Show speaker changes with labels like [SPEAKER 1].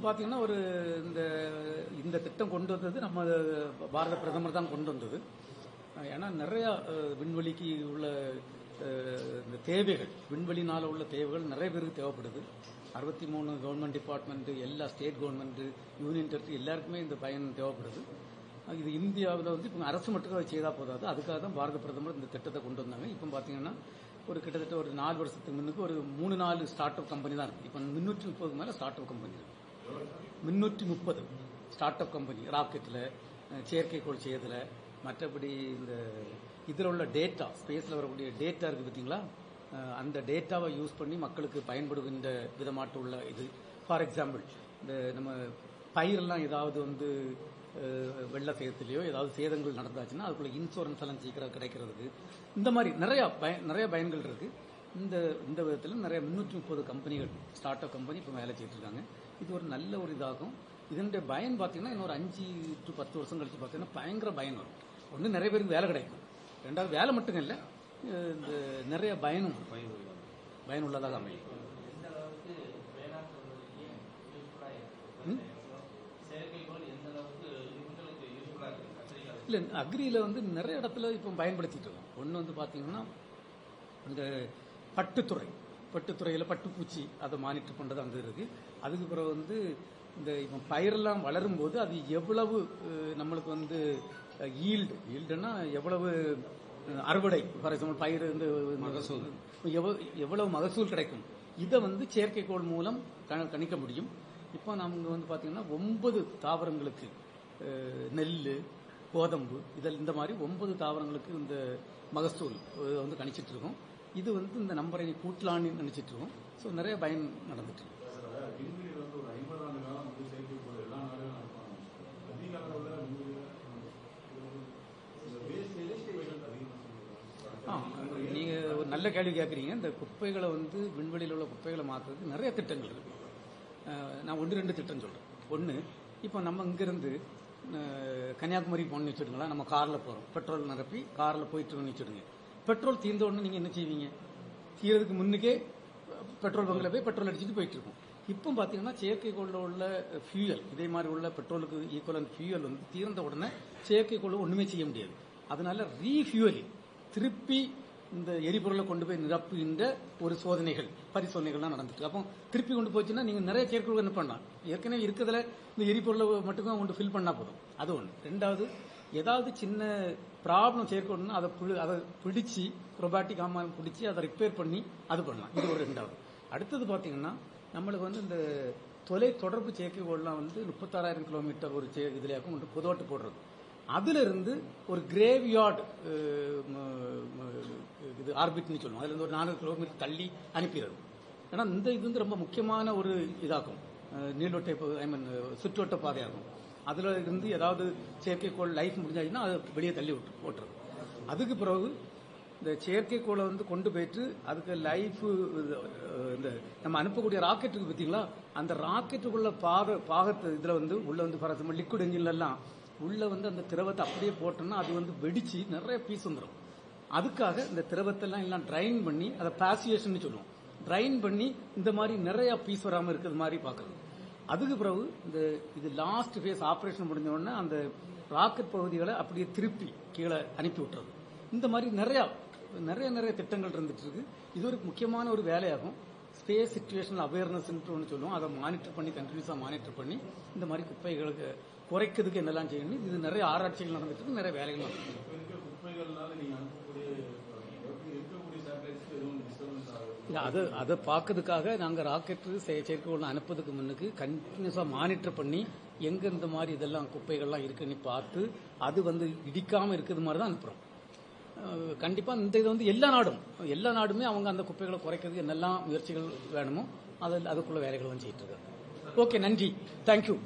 [SPEAKER 1] பார்த்தீங்கன்னா ஒரு இந்த திட்டம் கொண்டு வந்தது நம்ம பாரத பிரதமர் தான் கொண்டு வந்தது. ஏன்னா நிறைய விண்வெளிக்கு உள்ள இந்த தேவைகள், விண்வெளினால உள்ள தேவைகள் நிறைய பேருக்கு தேவைப்படுது. 63 கவர்மெண்ட் டிபார்ட்மெண்ட், எல்லா ஸ்டேட் கவர்மெண்ட், யூனியன் டெரிட்டரி எல்லாருக்குமே இந்த பயன் தேவைப்படுது. இது இந்தியாவில் இப்போ அரசு மட்டும் அதை செய்தால் போதாது. அதுக்காக தான் பாரத பிரதமர் இந்த திட்டத்தை கொண்டு வந்தாங்க. இப்போ பார்த்தீங்கன்னா ஒரு கிட்டத்தட்ட ஒரு 4 வருஷத்துக்கு முன்னுக்கு ஒரு 3-4 ஸ்டார்ட் அப் கம்பெனி தான் இருக்கு. இப்போ 330 மேலே ஸ்டார்ட் அப் கம்பெனி இருக்கு. 330 ஸ்டார்ட் அப் கம்பெனி, ராக்கெட்டில், செயற்கைக்கோள் செய்யறதுல, மற்றபடி இந்த இதில் உள்ள டேட்டா, ஸ்பேஸில் வரக்கூடிய டேட்டா இருக்குது பார்த்தீங்களா, அந்த டேட்டாவை யூஸ் பண்ணி மக்களுக்கு பயன்படுகின்ற விதமாட்டு உள்ள இது. ஃபார் எக்ஸாம்பிள், இந்த நம்ம பயிரெல்லாம் ஏதாவது வெள்ள சேதத்திலேயோ ஏதாவது சேதங்கள் நடந்தாச்சுன்னா அதுக்குள்ள இன்சூரன்ஸ் எல்லாம் சீக்கிரம் கிடைக்கிறதுக்கு இந்த மாதிரி நிறைய பயன்கள் இருக்கு. இந்த விதத்தில் நிறைய 330 கம்பெனிகள், ஸ்டார்ட் அப் கம்பெனி இப்போ வேலை செய்யிட்டு இருக்காங்க. இது ஒரு நல்ல ஒரு இதாகும். இதனுடைய பயன் பார்த்தீங்கன்னா இன்னொரு 5 to 10 வருஷம் கழிச்சு பார்த்தீங்கன்னா பயங்கர பயன் வரும். ஒன்று நிறைய பேருக்கு வேலை கிடைக்கும், ரெண்டாவது வேலை மட்டும் இல்லை, இந்த நிறைய பயனுள்ளதாக அமையும். இல்லை, அக்ரியில் நிறைய இடத்துல இப்போ பயன்படுத்திட்டு இருக்கோம். ஒன்று பார்த்தீங்கன்னா இந்த பட்டுத்துறையில் பட்டுப்பூச்சி அதை மானிட்டர் பண்ணுறது அந்த இருக்கு. அதுக்கு பிறகு இந்த இப்போ பயிரெல்லாம் வளரும் போது அது எவ்வளவு நம்மளுக்கு ஈல்டுன்னா எவ்வளவு அறுவடை, ஃபார் எக்ஸாம்பிள் பயிர் மகசூல் எவ்வளவு மகசூல் கிடைக்கும், இதை செயற்கைக்கோள் மூலம் கணிக்க முடியும். இப்போ நம்ம பார்த்தீங்கன்னா 9 தாவரங்களுக்கு, நெல், கோதம்பு, இதில் இந்த மாதிரி 9 தாவரங்களுக்கு இந்த மகசூல் கணிச்சிட்டு இருக்கோம். இது இந்த நம்பரை கூட்டலான்னு நினைச்சிட்டு இருக்கோம். ஸோ நிறைய பயன் நடந்துட்டு இருக்கு. நீங்க ஒரு நல்ல கேள்வி கேட்குறீங்க. இந்த குப்பைகளை விண்வெளியில் உள்ள குப்பைகளை மாற்றுறதுக்கு நிறைய திட்டங்கள் இருக்கு. நான் 1-2 திட்டம் சொல்றேன். ஒன்று, இப்போ நம்ம இங்கிருந்து கன்னியாகுமரி போகணும்னு வச்சுடுங்களா, நம்ம காரில் போகிறோம், பெட்ரோல் நிரப்பி காரில் போயிட்டு வச்சுடுங்க. பெட்ரோல் தீர்ந்த உடனே நீங்கள் என்ன செய்வீங்க? தீரதுக்கு முன்னுக்கே பெட்ரோல் பங்கில் போய் பெட்ரோல் அடிச்சுட்டு போயிட்டு இருக்கோம். இப்போ பார்த்தீங்கன்னா செயற்கைக்கோளில் உள்ள ஃபியூயல், இதே மாதிரி உள்ள பெட்ரோலுக்கு ஈக்குவலன் ஃபியூயல் தீர்ந்த உடனே செயற்கைக்கோள் ஒன்றுமே செய்ய முடியாது. அதனால ரீஃபியூவலிங், திருப்பி இந்த எரிபொருளை கொண்டு போய் நிரப்புகின்ற ஒரு பரிசோதனைகள்லாம் நடந்துட்டு. அப்போ திருப்பி கொண்டு போச்சுன்னா நீங்க நிறைய செயற்கைக்கோள் என்ன பண்ணலாம், ஏற்கனவே இருக்கிறதுல இந்த எரிபொருளை மட்டும்தான் கொண்டு ஃபில் பண்ணா போதும். அது ஒன்று. ரெண்டாவது, ஏதாவது சின்ன ப்ராப்ளம் செயற்கைக்கோள்னா அதை பிடிச்சி ரொபாட்டிக் பிடிச்சி அதை ரிப்பேர் பண்ணி அது பண்ணலாம். இது ஒரு ரெண்டாவது. அடுத்தது பார்த்தீங்கன்னா நம்மளுக்கு இந்த தொலை தொடர்பு செயற்கைக்கோள்லாம் 36,000 கிலோமீட்டர் ஒரு இதுலையாக்கும் பொதுவாட்டு போடுறது. அதுல இருந்து ஒரு கிரேவ்யார்டு இது ஆர்பிட்னு சொல்லுவோம், அதுல இருந்து ஒரு 400 கிலோமீட்டர் தள்ளி அனுப்பிடுறது. ஏன்னா இந்த இது ரொம்ப முக்கியமான ஒரு இதாகும், சுற்றுவட்ட பாதையாகும். அதுல இருந்து ஏதாவது செயற்கைக்கோள் லைஃப் முடிஞ்சாச்சுன்னா அதை வெளியே தள்ளி ஓட்டுறது. அதுக்கு பிறகு இந்த செயற்கைக்கோளை கொண்டு போயிட்டு அதுக்கு லைஃப், இந்த நம்ம அனுப்பக்கூடிய ராக்கெட்டுக்கு பார்த்தீங்களா, அந்த ராக்கெட்டுக்குள்ள பாகத்தை இதுல உள்ள ஃபார் எக்ஸாம்பிள் லிக்விட் என்ஜின்ல எல்லாம் உள்ள அந்த திரவத்தை அப்படியே போட்டோம்னா அது வெடிச்சு நிறைய பீஸ் வந்துடும். அதுக்காக இந்த திரவத்தெல்லாம் எல்லாம் ட்ரைன் பண்ணி, அதை பாசியேஷன் சொல்லுவோம், ட்ரைன் பண்ணி இந்த மாதிரி நிறைய பீஸ் வராமல் இருக்கிறது மாதிரி பார்க்கறது. அதுக்கு பிறகு இது லாஸ்ட் ஃபேஸ் ஆபரேஷன் முடிஞ்ச உடனே அந்த ராக்கெட் பகுதிகளை அப்படியே திருப்பி கீழே அனுப்பி விட்டுறது. இந்த மாதிரி நிறைய திட்டங்கள் இருந்துட்டு இருக்கு. இது ஒரு முக்கியமான ஒரு வேலையாகும். ஸ்பேஸ் சிச்சுவேஷனல் அவேர்னஸ் ஒன்று சொல்லுவோம், அதை மானிட்டர் பண்ணி, கண்டினியூஸா மானிட்டர் பண்ணி இந்த மாதிரி குப்பைகளுக்கு குறைக்கிறதுக்கு என்னெல்லாம் செய்யணும். இது நிறைய ஆராய்ச்சிகள் நடந்துட்டு இருக்கு, நிறைய வேலைகள் நடந்துட்டு இருக்கு. அதை பார்க்கறதுக்காக நாங்க ராக்கெட் செயற்கைக்கோள் அனுப்புறதுக்கு முன்னுக்கு கண்டினியூஸா மானிட்டர் பண்ணி எங்க இந்த மாதிரி இதெல்லாம் குப்பைகள்லாம் இருக்குன்னு பார்த்து அது இடிக்காம இருக்கிறது மாதிரி தான் அனுப்புறோம். கண்டிப்பா இந்த இது எல்லா நாடுமே அவங்க அந்த குப்பைகளை குறைக்கிறதுக்கு என்னெல்லாம் முயற்சிகள் வேணுமோ அதுக்குள்ள வேலைகள் செய்யிட்டு இருக்காங்க. ஓகே, நன்றி, தேங்க்யூ.